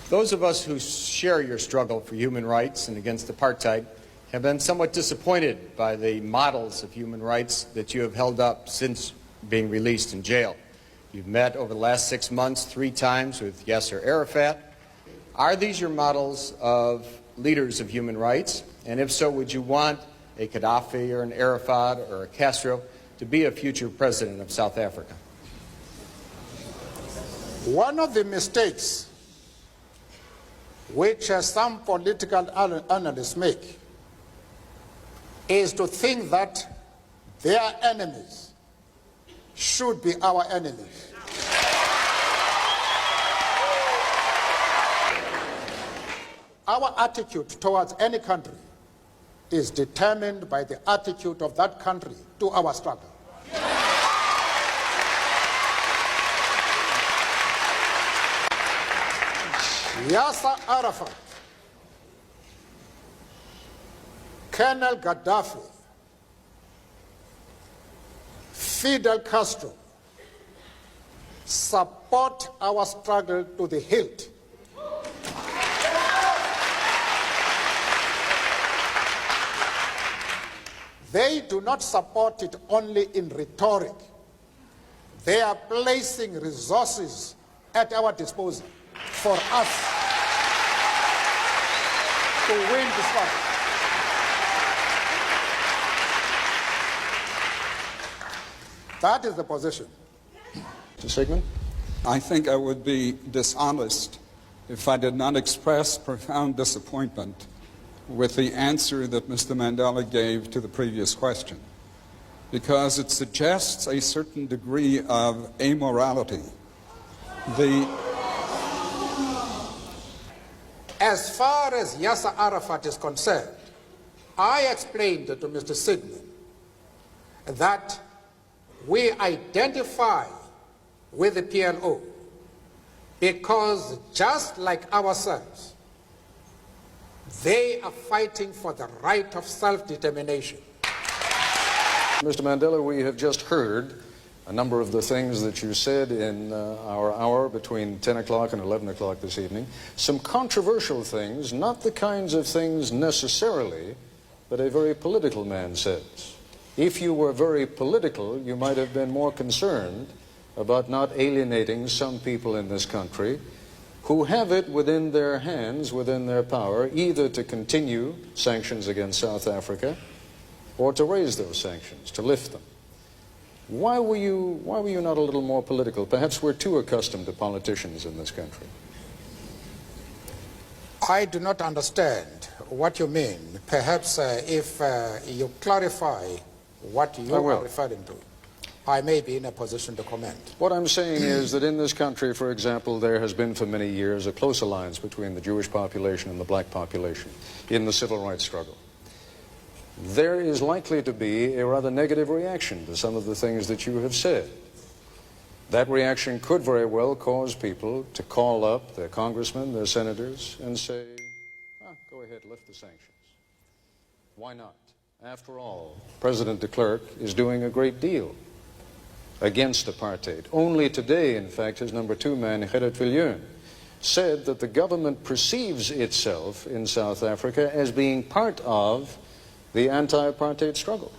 Those of us who share your struggle for human rights and against apartheid have been somewhat disappointed by the models of human rights that you have held up since being released in jail. You've met over the last 6 months 3 times with Yasser Arafat. Are these your models of leaders of human rights? And if so, would you want a Gaddafi or an Arafat or a Castro to be a future president of South Africa? One of the mistakes which some political analysts make is to think that their enemies should be our enemies. Our attitude towards any country is determined by the attitude of that country to our struggle. Yasser Arafat, Colonel Gaddafi, Fidel Castro support our struggle to the hilt. They do not support it only in rhetoric. They are placing resources at our disposal for us to win the struggle. That is the position. Mr. Sigmund? I think I would be dishonest if I did not express profound disappointment with the answer that Mr. Mandela gave to the previous question, because it suggests a certain degree of amorality. As far as Yasser Arafat is concerned, I explained to Mr. Sigmund that we identify with the PLO because, just like ourselves, they are fighting for the right of self-determination. Mr. Mandela, we have just heard a number of the things that you said in our hour between 10 o'clock and 11 o'clock this evening. Some controversial things, not the kinds of things necessarily that a very political man says. If you were very political, you might have been more concerned about not alienating some people in this country who have it within their hands, within their power, either to continue sanctions against South Africa or to raise those sanctions, to lift them. Why were you not a little more political? Perhaps we're too accustomed to politicians in this country. I do not understand what you mean. Perhaps if you clarify what you are referring to, I may be in a position to comment. What I'm saying is that in this country, for example, there has been for many years a close alliance between the Jewish population and the black population in the civil rights struggle. There is likely to be a rather negative reaction to some of the things that you have said. That reaction could very well cause people to call up their congressmen, their senators, and say, go ahead, lift the sanctions. Why not? After all, President de Klerk is doing a great deal against apartheid. Only today, in fact, his number 2 man, Gerrit Viljoen, said that the government perceives itself in South Africa as being part of the anti-apartheid struggle.